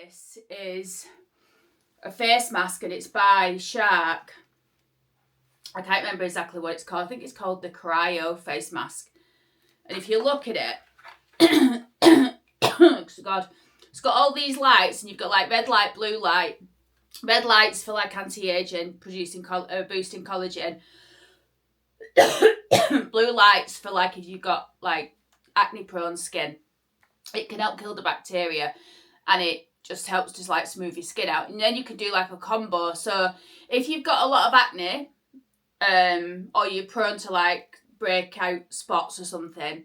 This is a face mask and it's by Shark. I can't remember exactly what it's called. I think it's called the Cryo face mask. And if you look at it, God, it's got all these lights and you've got like red light, blue light. Red lights for like anti-aging, boosting collagen. Blue lights for like if you've got like acne prone skin. It can help kill the bacteria and it just helps to like smooth your skin out. And then you can do like a combo. So if you've got a lot of acne, or you're prone to like breakout spots or something,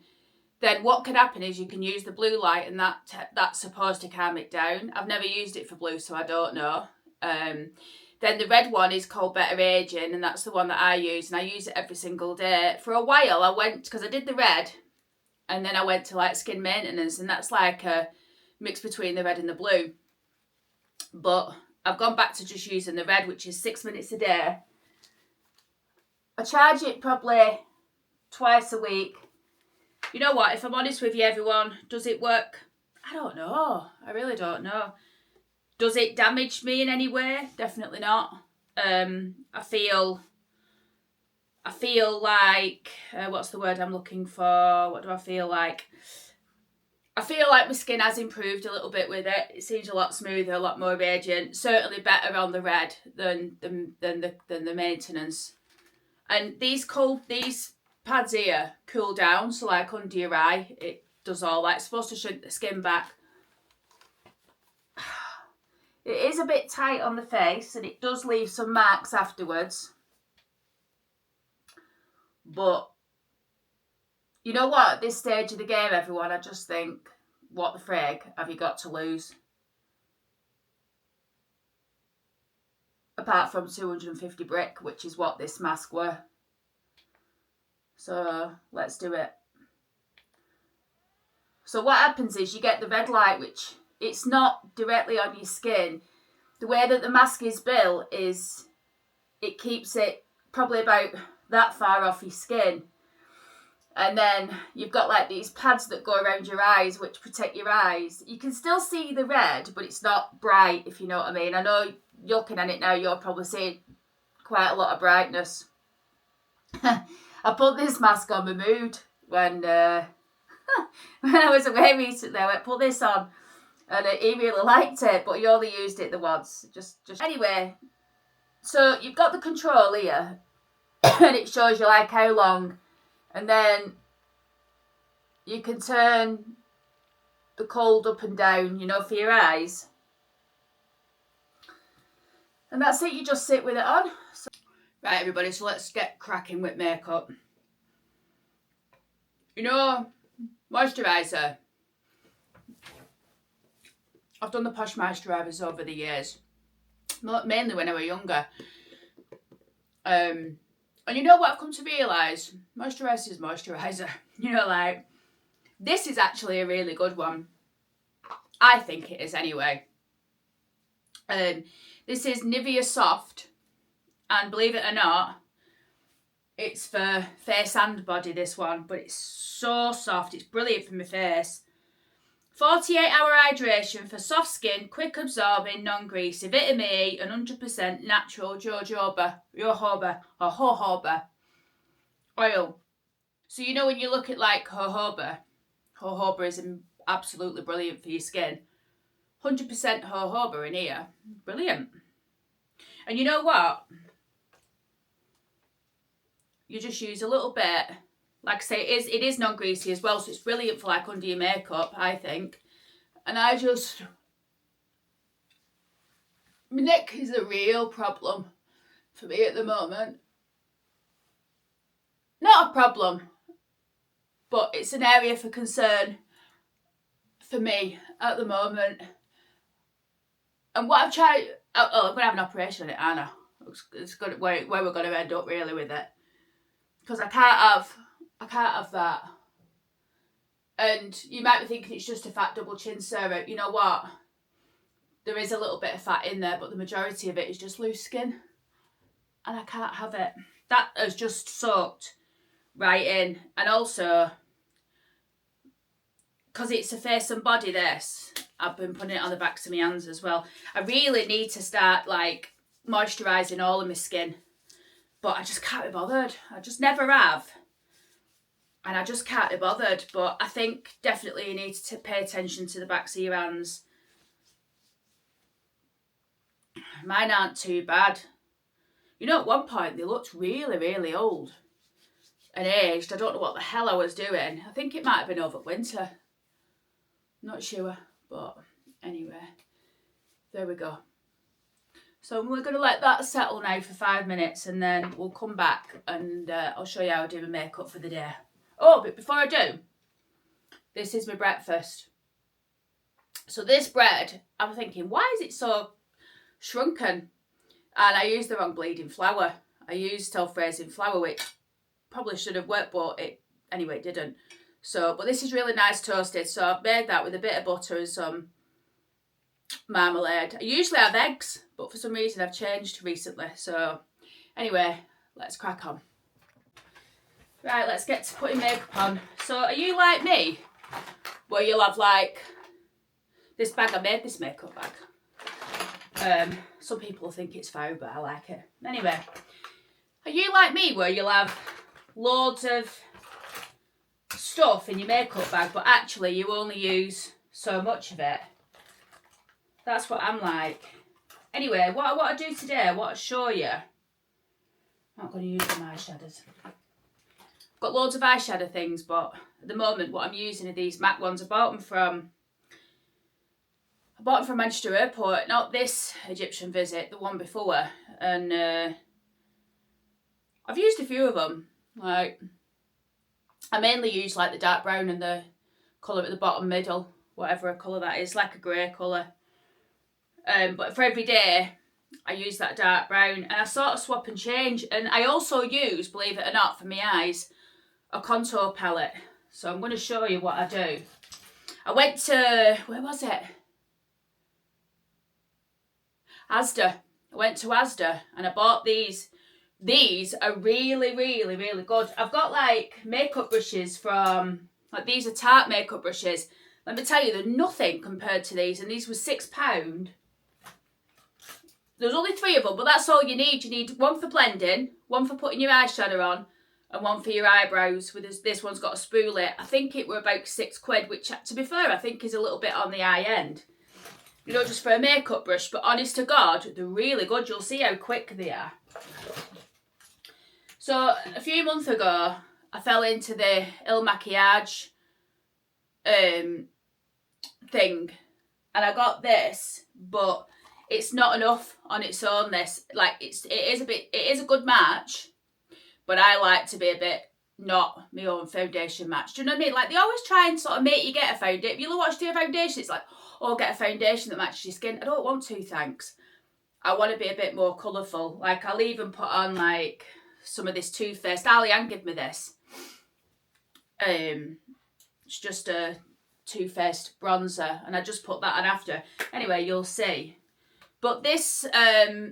then what can happen is you can use the blue light and that's supposed to calm it down. I've never used it for blue, so I don't know. Then the red one is called Better Aging, and that's the one that I use, and I use it every single day. For a while I went, because I did the red, and then I went to like skin maintenance, and that's like a mix between the red and the blue. But I've gone back to just using the red, which is 6 minutes a day. I charge it probably twice a week. You know what, if I'm honest with you everyone, does it work? I don't know. I really don't know. Does it damage me in any way? Definitely not. I feel like, what's the word I'm looking for? What do I feel like? I feel like my skin has improved a little bit with it. It seems a lot smoother, a lot more radiant. Certainly better on the red than the maintenance. And these pads here cool down, so like under your eye, it does all that. It's supposed to shrink the skin back. It is a bit tight on the face and it does leave some marks afterwards. But you know what, at this stage of the game, everyone, I just think, what the frig have you got to lose? Apart from 250 brick, which is what this mask were. So let's do it. So what happens is you get the red light, which it's not directly on your skin. The way that the mask is built is it keeps it probably about that far off your skin. And then you've got like these pads that go around your eyes, which protect your eyes. You can still see the red, but it's not bright, if you know what I mean. I know you're looking at it now, you're probably seeing quite a lot of brightness. I put this mask on my mood when I was away recently. I went, put this on. And he really liked it, but he only used it the once. Just anyway, so you've got the control here, and it shows you like how long, and then you can turn the cold up and down, you know, for your eyes. And that's it, you just sit with it on. So, right, everybody, so let's get cracking with makeup. You know, moisturiser. I've done the Posh moisturisers over the years, mainly when I was younger. And you know what I've come to realise? Moisturiser is moisturiser. You know, like, this is actually a really good one. I think it is anyway. This is Nivea Soft, and believe it or not, it's for face and body, this one, but it's so soft. It's brilliant for my face. 48-hour hydration for soft skin, quick absorbing, non-greasy, vitamin E, and 100% natural jojoba oil. So you know when you look at like jojoba is absolutely brilliant for your skin. 100% jojoba in here, brilliant. And you know what? You just use a little bit. Like I say, it is non-greasy as well, so it's brilliant for like under your makeup, I think. And my neck is a real problem for me at the moment. Not a problem, but it's an area for concern for me at the moment. And what I've tried, I'm going to have an operation on it, aren't I? It's where we're going to end up really with it. Because I can't have that. And you might be thinking it's just a fat double chin, Sarah. You know what? There is a little bit of fat in there, but the majority of it is just loose skin. And I can't have it. That has just soaked right in. And also, because it's a face and body, this, I've been putting it on the backs of my hands as well. I really need to start like moisturising all of my skin, but I just can't be bothered. I just never have. And I just can't be bothered. But I think definitely you need to pay attention to the backs of your hands. Mine aren't too bad. You know, at one point they looked really, really old and aged. I don't know what the hell I was doing. I think it might have been over winter. Not sure. But anyway, there we go. So we're going to let that settle now for 5 minutes, and then we'll come back and I'll show you how I do my makeup for the day. Oh, but before I do, this is my breakfast. So this bread, I'm thinking, why is it so shrunken? And I used the wrong bleeding flour. I used self-raising flour, which probably should have worked, but it didn't. So, but this is really nice toasted. So I've made that with a bit of butter and some marmalade. I usually have eggs, but for some reason I've changed recently. So anyway, let's crack on. Right, let's get to putting makeup on. So are you like me, where you'll have like this bag? I made this makeup bag. Some people think it's foul, but I like it. Anyway, are you like me, where you'll have loads of stuff in your makeup bag, but actually you only use so much of it? That's what I'm like. Anyway, what I want to do today, I want to show you. I'm not going to use them eyeshadows. I've got loads of eyeshadow things, but at the moment what I'm using are these MAC ones. I bought them from Manchester Airport, not this Egyptian visit, the one before. And I've used a few of them. Like, I mainly use like the dark brown and the colour at the bottom middle, whatever colour that is, like a grey colour. But for every day, I use that dark brown, and I sort of swap and change. And I also use, believe it or not, for my eyes, a contour palette. So I'm going to show you what I do. I went to, where was it? Asda. I went to Asda and I bought these. These are really, really, really good. I've got like makeup brushes from, like these are Tarte makeup brushes. Let me tell you, they're nothing compared to these. And these were £6. There's only 3 of them, but that's all you need. You need one for blending, one for putting your eyeshadow on, and one for your eyebrows. With this one's got a spoolie. I think it were about £6, which, to be fair, I think is a little bit on the high end. You know, just for a makeup brush. But honest to God, they're really good. You'll see how quick they are. So a few months ago, I fell into the Il Maquillage thing, and I got this, but it's not enough on its own. This, like, it is a good match, but I like to be a bit not my own foundation match. Do you know what I mean? Like, they always try and sort of make you get a foundation. If you watch their foundation, it's like, oh, get a foundation that matches your skin. I don't want to, thanks. I want to be a bit more colourful. Like, I'll even put on like some of this Too Faced. Ali-Ann gave me this. It's just a Too Faced bronzer, and I just put that on after. Anyway, you'll see. But this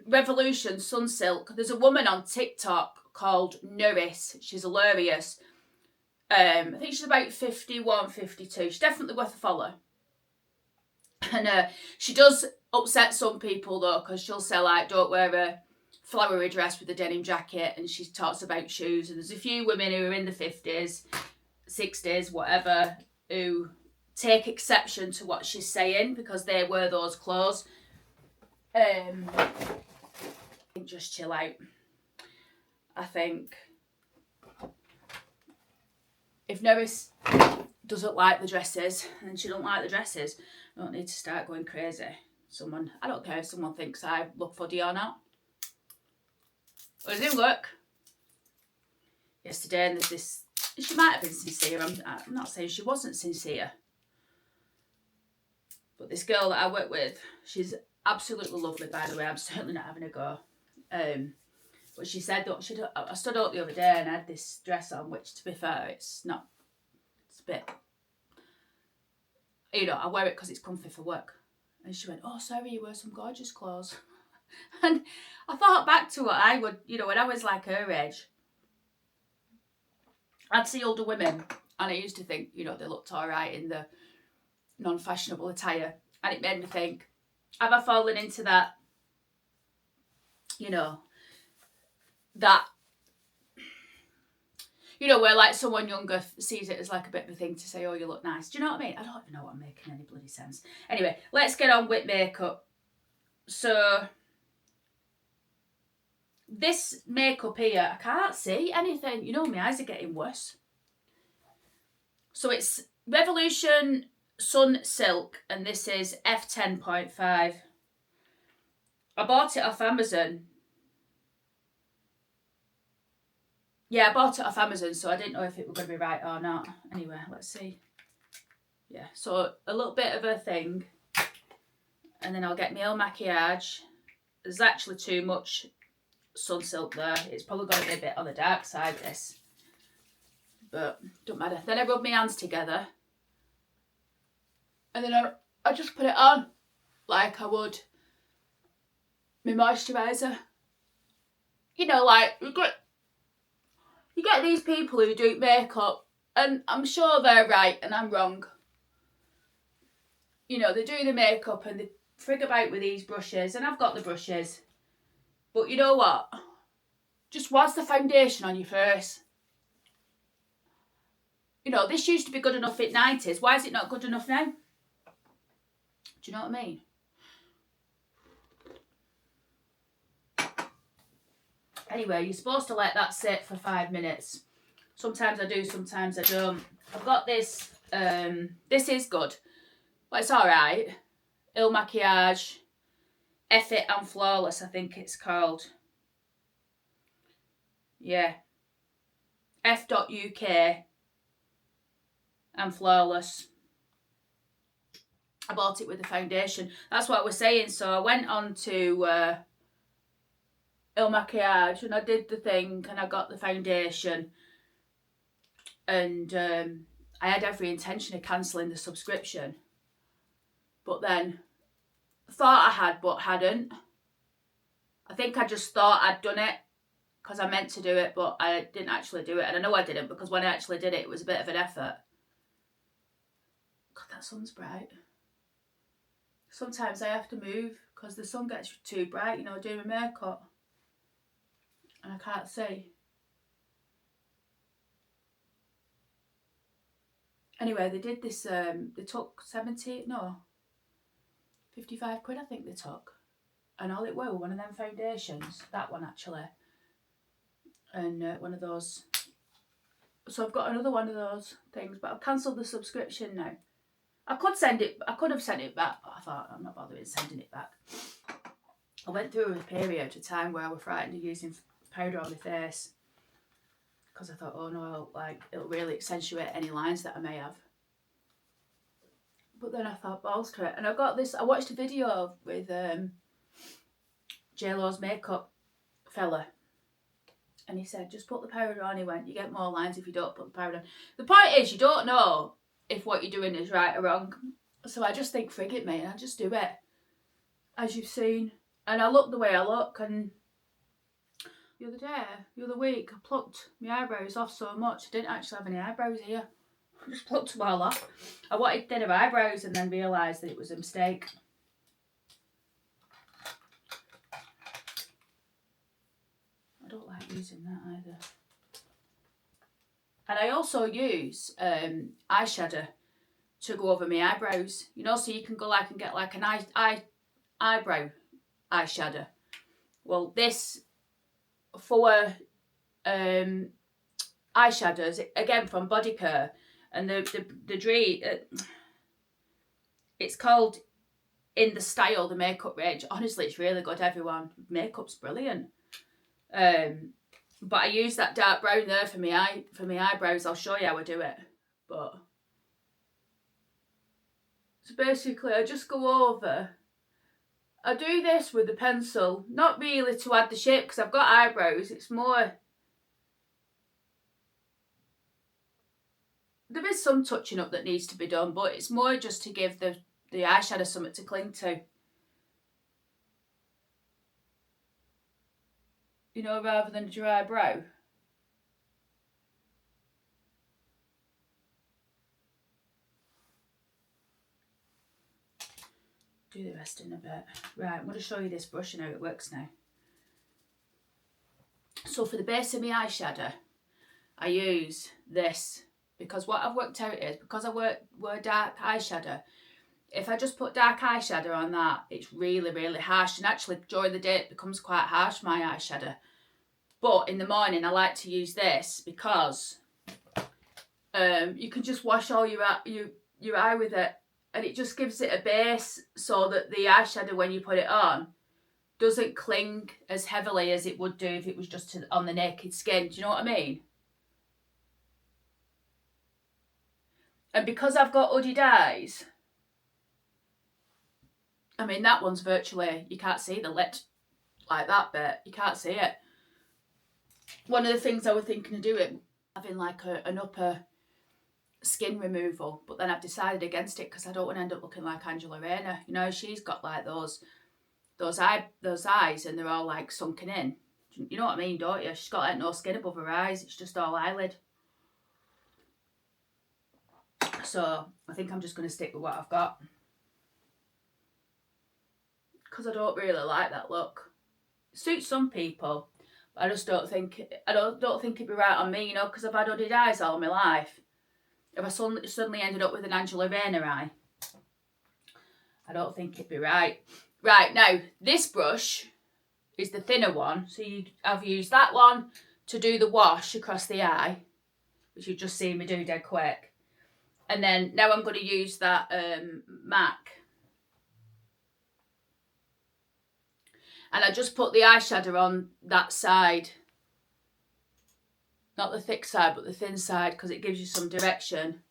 Revolution Sunsilk, there's a woman on TikTok called Nuris. She's hilarious. I think she's about 51, 52. She's definitely worth a follow. And she does upset some people though, because she'll say like, don't wear a flowery dress with a denim jacket, and she talks about shoes. And there's a few women who are in the 50s, 60s, whatever, who take exception to what she's saying because they wear those clothes. Just chill out. I think if Norris doesn't like the dresses and she don't like the dresses, I don't need to start going crazy. I don't care if someone thinks I look funny or not. But it didn't work. Yesterday, and there's this, she might have been sincere. I'm not saying she wasn't sincere. But this girl that I work with, she's absolutely lovely, by the way. I'm certainly not having a go. But she said that I stood up the other day and I had this dress on, which, to be fair, it's a bit, you know, I wear it because it's comfy for work. And she went, oh, sorry, you wear some gorgeous clothes. And I thought back to what I would, you know, when I was like her age, I'd see older women and I used to think, you know, they looked all right in the non-fashionable attire. And it made me think, have I fallen into that, you know, that, you know, where like someone younger sees it as like a bit of a thing to say, oh, you look nice. Do you know what I mean? I don't even know what I'm making any bloody sense. Anyway, let's get on with makeup. So this makeup here, I can't see anything. You know, my eyes are getting worse. So it's Revolution Sun Silk, and this is F10.5. I bought it off Amazon. Yeah, I bought it off Amazon, so I didn't know if it was going to be right or not. Anyway, let's see. Yeah, so a little bit of a thing. And then I'll get my own maquillage. There's actually too much Sun Silk there. It's probably going to be a bit on the dark side, this. But don't matter. Then I rub my hands together. And then I just put it on like I would my moisturiser. You know, like, you get these people who do makeup, and I'm sure they're right and I'm wrong. You know, they do the makeup and they frig about with these brushes, and I've got the brushes. But you know what? Just what's the foundation on your face? You know, this used to be good enough in the 90s. Why is it not good enough now? Do you know what I mean? Anyway, you're supposed to let that sit for 5 minutes. Sometimes I do, sometimes I don't. I've got this, this is good. Well, it's alright. Il Maquillage, Effort and Flawless, I think it's called. Yeah. F.UK and Flawless. I bought it with the foundation. That's what I was saying. So I went on to Il Maquillage and I did the thing and I got the foundation. And I had every intention of cancelling the subscription. But then thought I had but hadn't. I think I just thought I'd done it because I meant to do it, but I didn't actually do it. And I know I didn't, because when I actually did it, it was a bit of an effort. God, that sun's bright. Sometimes I have to move because the sun gets too bright, you know, doing my makeup. And I can't see. Anyway, they did this, they took 55 quid I think they took. And all it were one of them foundations, that one actually. And one of those. So I've got another one of those things, but I've cancelled the subscription now. I could have sent it back, but I thought I'm not bothering sending it back. I went through a period of time where I was frightened of using powder on my face. Because I thought, oh no, it'll really accentuate any lines that I may have. But then I thought, balls to it. And I got this, I watched a video with JLo's makeup fella. And he said, just put the powder on. He went, you get more lines if you don't put the powder on. The point is, you don't know if what you're doing is right or wrong. So I just think, frig it, mate, and I just do it. As you've seen. And I look the way I look. And the other week, I plucked my eyebrows off so much. I didn't actually have any eyebrows here. I just plucked them all off. I wanted thinner eyebrows and then realised that it was a mistake. I don't like using that either. And I also use eyeshadow to go over my eyebrows. You know, so you can go and get like an eyebrow eyeshadow. Well, this for eyeshadows, again from Body Care, and it's called In the Style, the makeup range. Honestly, it's really good, everyone. Makeup's brilliant. But I use that dark brown there for my eyebrows. I'll show you how I do it. But so basically, I just go over. I do this with the pencil, not really to add the shape because I've got eyebrows. It's more. There is some touching up that needs to be done, but it's more just to give the eyeshadow something to cling to. You know, rather than a dry brow. do the rest in a bit. Right, I'm going to show you this brush and how it works now. So for the base of my eyeshadow, I use this, because what I've worked out is, because I wear dark eyeshadow, if I just put dark eyeshadow on that, it's really, really harsh. And actually, during the day, it becomes quite harsh, my eyeshadow. But in the morning, I like to use this because you can just wash all your eye with it. And it just gives it a base so that the eyeshadow, when you put it on, doesn't cling as heavily as it would do if it was just on the naked skin. Do you know what I mean? And because I've got hooded eyes, I mean, that one's virtually, you can't see the lip like that bit. You can't see it. One of the things I was thinking of doing, having like an upper skin removal, but then I've decided against it because I don't want to end up looking like Angela Rayner. You know, she's got like those eyes and they're all like sunken in. You know what I mean, don't you? She's got like no skin above her eyes. It's just all eyelid. So I think I'm just going to stick with what I've got, because I don't really like that look. It suits some people, but I just don't think it'd be right on me, you know, because I've had hooded eyes all my life. If I suddenly ended up with an Angela Rayner eye, I don't think it'd be right. Right, now, this brush is the thinner one. So I've used that one to do the wash across the eye, which you've just seen me do dead quick. And then now I'm going to use that MAC. And I just put the eyeshadow on that side. Not the thick side, but the thin side, because it gives you some direction.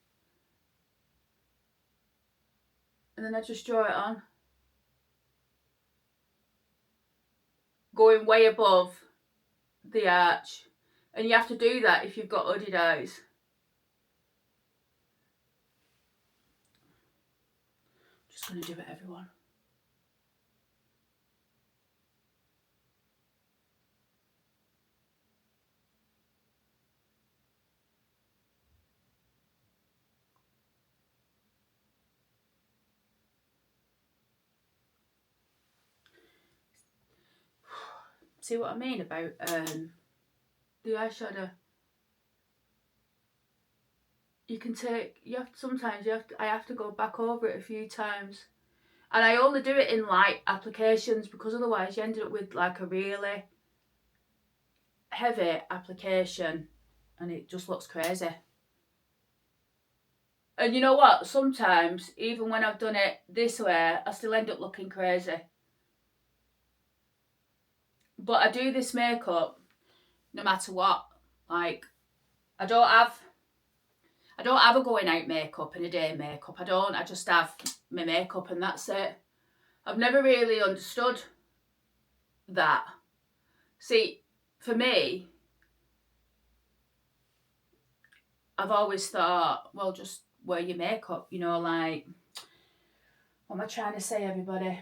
And then I just draw it on. Going way above the arch. And you have to do that if you've got hooded eyes. Just going to do it, everyone. See what I mean about the eyeshadow? I have to go back over it a few times. And I only do it in light applications, because otherwise you end up with like a really heavy application and it just looks crazy. And you know what? Sometimes, even when I've done it this way, I still end up looking crazy. But I do this makeup no matter what. Like, I don't have a going out makeup and a day makeup. I just have my makeup and that's it. I've never really understood that. See, for me, I've always thought, well, just wear your makeup, you know, like, what am I trying to say, everybody?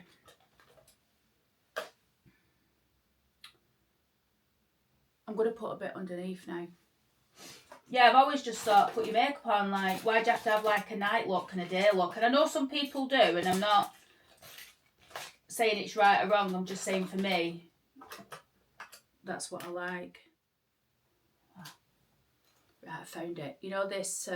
I'm going to put a bit underneath now. Yeah, I've always just thought, put your makeup on, like, why do you have to have like a night look and a day look? And I know some people do, and I'm not saying it's right or wrong, I'm just saying for me, that's what I like. Right, I found it. You know this,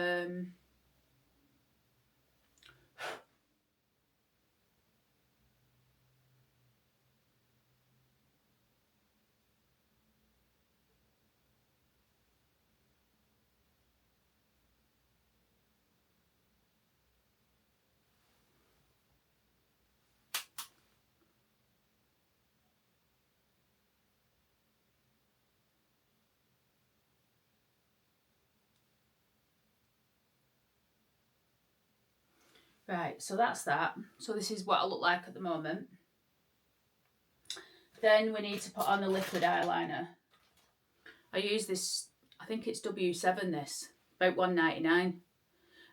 right, so that's that. So this is what I look like at the moment. Then we need to put on a liquid eyeliner. I use this, I think it's W7 this, about $1.99.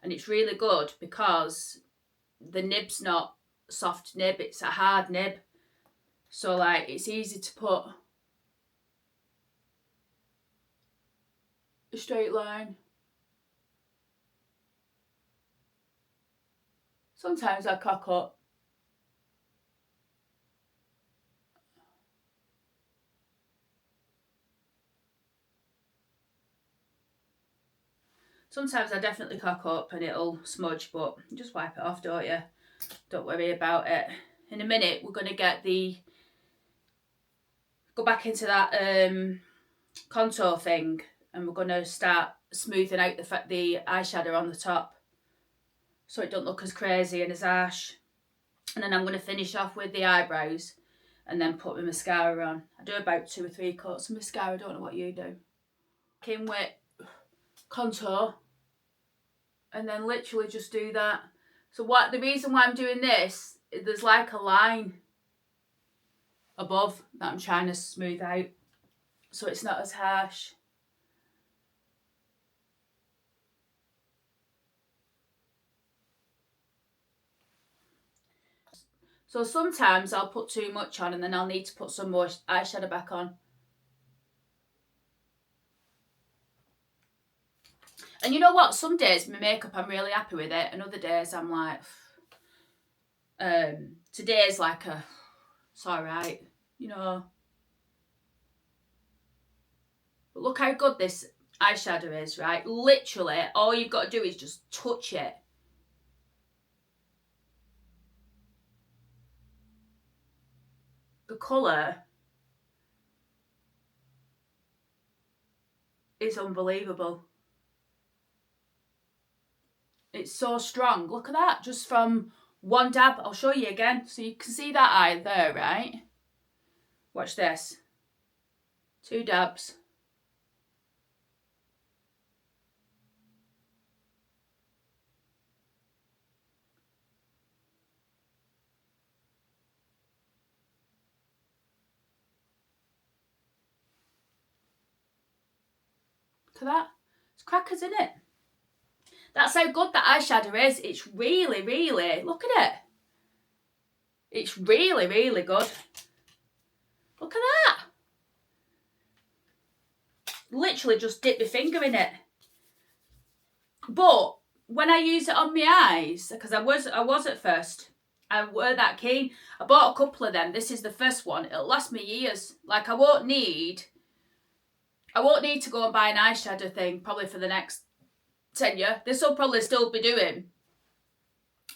And it's really good because the nib's not soft nib, it's a hard nib. So like, it's easy to put a straight line. Sometimes I cock up. Sometimes I definitely cock up and it'll smudge, but just wipe it off, don't you? Don't worry about it. In a minute, we're going to go back into that contour thing, and we're going to start smoothing out the eyeshadow on the top so it don't look as crazy and as harsh. And then I'm going to finish off with the eyebrows and then put my mascara on. I do about 2 or 3 coats of mascara. I don't know what you do. In with contour and then literally just do that. So the reason why I'm doing this, there's like a line above that I'm trying to smooth out so it's not as harsh. So sometimes I'll put too much on and then I'll need to put some more eyeshadow back on. And you know what? Some days my makeup, I'm really happy with it, and other days I'm like, today's like it's alright, you know. But look how good this eyeshadow is, right? Literally, all you've got to do is just touch it. The colour is unbelievable. It's so strong. Look at that, just from one dab. I'll show you again. So you can see that eye there, right? Watch this. 2 dabs. Look at that. It's crackers, isn't it? That's how good that eyeshadow is. It's really, really, look at it. It's really, really good. Look at that. Literally just dip my finger in it. But when I use it on my eyes, because I was at first, I weren't that keen. I bought a couple of them. This is the first one. It'll last me years. Like I won't need to go and buy an eyeshadow thing probably for the next 10 years. This will probably still be doing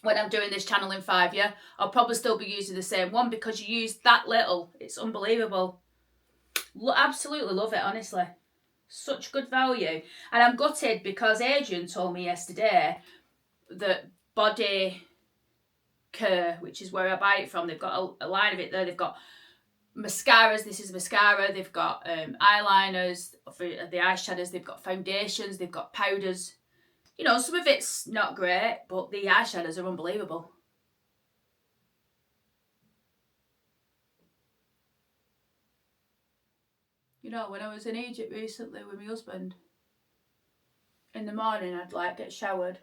when I'm doing this channel in 5 years. I'll probably still be using the same one because you use that little. It's unbelievable. Absolutely love it, honestly. Such good value. And I'm gutted because Adrian told me yesterday that Body Care, which is where I buy it from, they've got a line of it there. They've got mascaras. This is mascara. They've got eyeliners for the eyeshadows. They've got foundations. They've got powders. You know, some of it's not great, but the eyeshadows are unbelievable. You know, when I was in Egypt recently with my husband, in the morning I'd like get showered.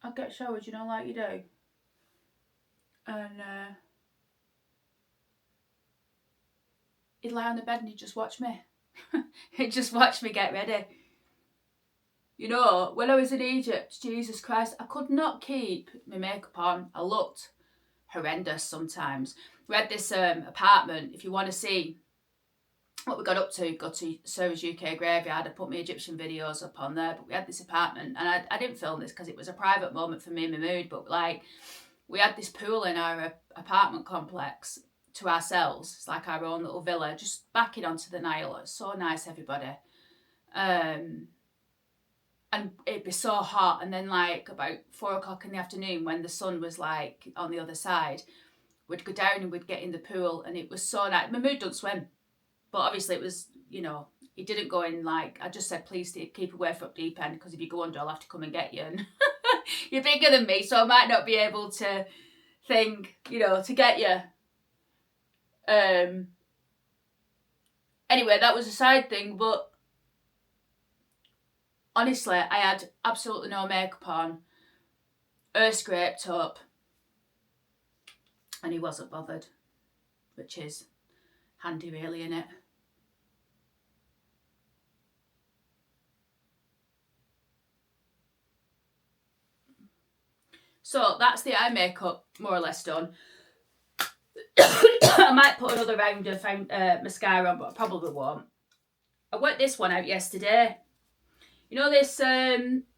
I'd get showered, you know, like you do. And he'd lie on the bed and he'd just watch me. He'd just watch me get ready. You know, when I was in Egypt, Jesus Christ, I could not keep my makeup on. I looked horrendous sometimes. We had this apartment. If you want to see what we got up to, go to Sarah's UK Graveyard. I put my Egyptian videos up on there. But we had this apartment, and I didn't film this because it was a private moment for me and my mood. But like, we had this pool in our apartment complex to ourselves. It's like our own little villa, just backing onto the Nile. It's so nice, everybody. And it'd be so hot, and then like about 4 o'clock in the afternoon when the sun was like on the other side, we'd go down and we'd get in the pool, and it was so nice. My mood don't swim, but obviously it was, you know, it didn't go in. Like I just said, please keep away from deep end, because if you go under I'll have to come and get you, and you're bigger than me, so I might not be able to to get you. Anyway, that was a side thing, but honestly, I had absolutely no makeup on, hair scraped up, and he wasn't bothered, which is handy really, innit? So that's the eye makeup more or less done. I might put another round of mascara on, but I probably won't. I worked this one out yesterday. You know this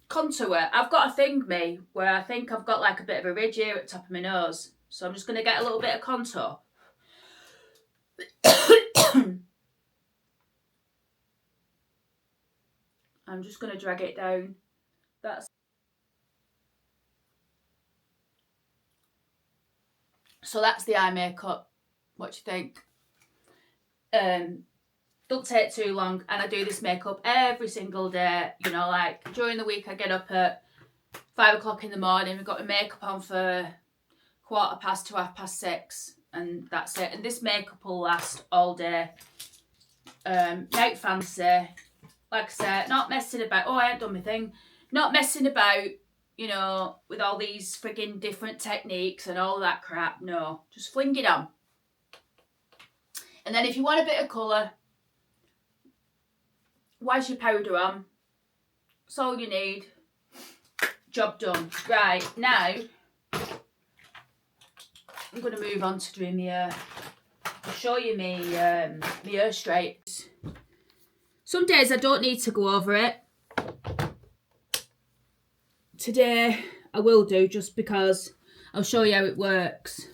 contour? I've got a thing, me, where I think I've got like a bit of a ridge here at the top of my nose. So I'm just going to get a little bit of contour. I'm just going to drag it down. So that's the eye makeup. What do you think? Don't take too long, and I do this makeup every single day. You know, like during the week I get up at 5 o'clock in the morning, we've got my makeup on for 6:15 to 6:30, and that's it. And this makeup will last all day. Night fancy, like I said, not messing about. Oh, I ain't done my thing. Not messing about, you know, with all these frigging different techniques and all that crap. No, just fling it on. And then if you want a bit of colour, why's your powder on? That's all you need. Job done. Right, now I'm going to move on to doing my hair. I'll show you my hair straight. Some days I don't need to go over it. Today I will do, just because I'll show you how it works.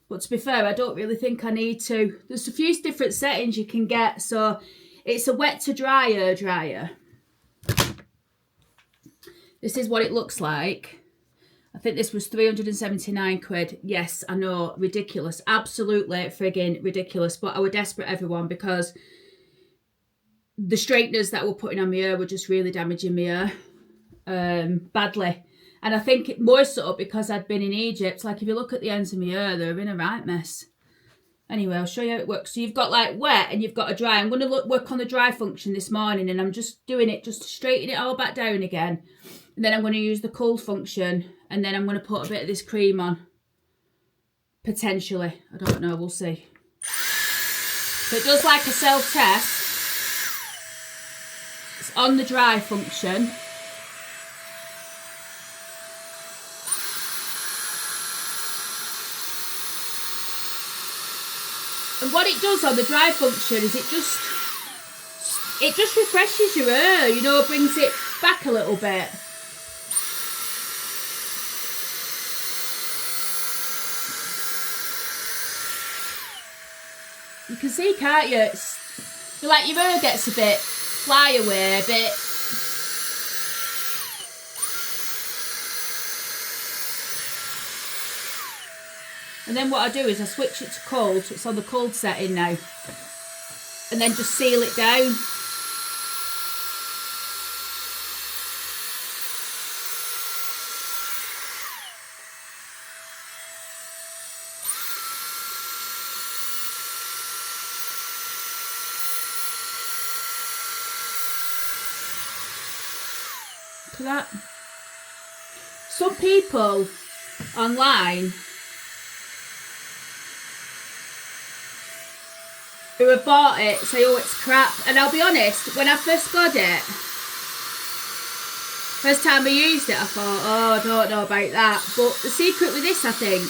But to be fair, I don't really think I need to. There's a few different settings you can get. So it's a wet to dry hair dryer. This is what it looks like. I think this was 379 quid. Yes, I know, ridiculous. Absolutely frigging ridiculous. But I was desperate, everyone, because the straighteners that were putting on my hair were just really damaging my hair badly. And I think more so because I'd been in Egypt. Like, if you look at the ends of my hair, they're in a right mess. Anyway, I'll show you how it works. So you've got like wet and you've got a dry. I'm going to work on the dry function this morning, and I'm just doing it just to straighten it all back down again. And then I'm going to use the cold function, and then I'm going to put a bit of this cream on. Potentially. I don't know. We'll see. So it does like a self-test. It's on the dry function. And what it does on the dry function is it just refreshes your hair, you know, brings it back a little bit. You can see, can't you? It's like your hair gets a bit fly away, a bit. And then what I do is I switch it to cold, so it's on the cold setting now. And then just seal it down. Look at that. Some people online who have bought it say, oh, it's crap. And I'll be honest, when I first got it, first time I used it, I thought, oh, I don't know about that. But the secret with this, I think,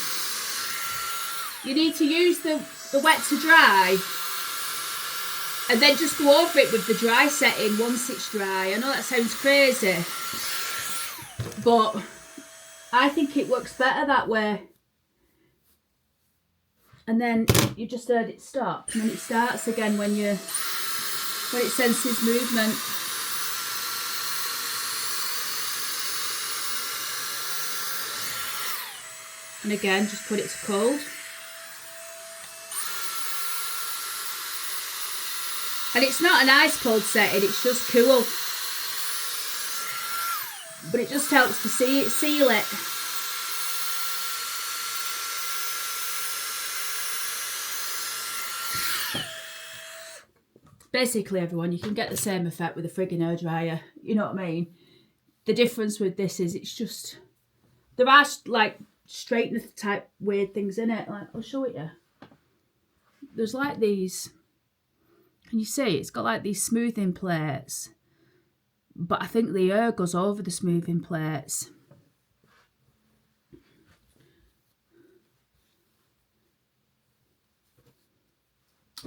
you need to use the wet to dry, and then just go over it with the dry setting once it's dry. I know that sounds crazy, but I think it works better that way. And then you just heard it stop, and then it starts again when it senses movement. And again, just put it to cold. And it's not an ice cold setting, it's just cool. But it just helps to seal it. Basically, everyone, you can get the same effect with a friggin' hairdryer. You know what I mean? The difference with this is it's just... There are, like, straightener type weird things in it. Like, I'll show it you. There's, like, these... Can you see? It's got, like, these smoothing plates. But I think the hair goes over the smoothing plates.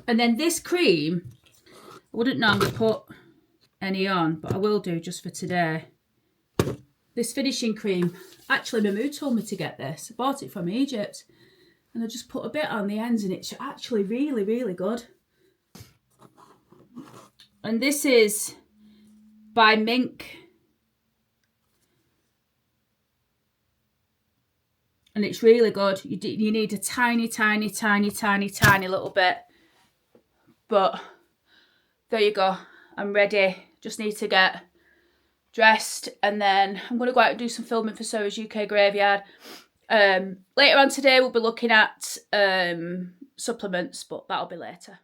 And then this cream... I wouldn't normally put any on, but I will do just for today. This finishing cream, actually my Moo told me to get this. I bought it from Egypt. And I just put a bit on the ends and it's actually really, really good. And this is by Mink. And it's really good. You need a tiny, tiny, tiny, tiny, tiny little bit. But there you go. I'm ready. Just need to get dressed. And then I'm going to go out and do some filming for Sarah's UK Graveyard. Later on today, we'll be looking at supplements, but that'll be later.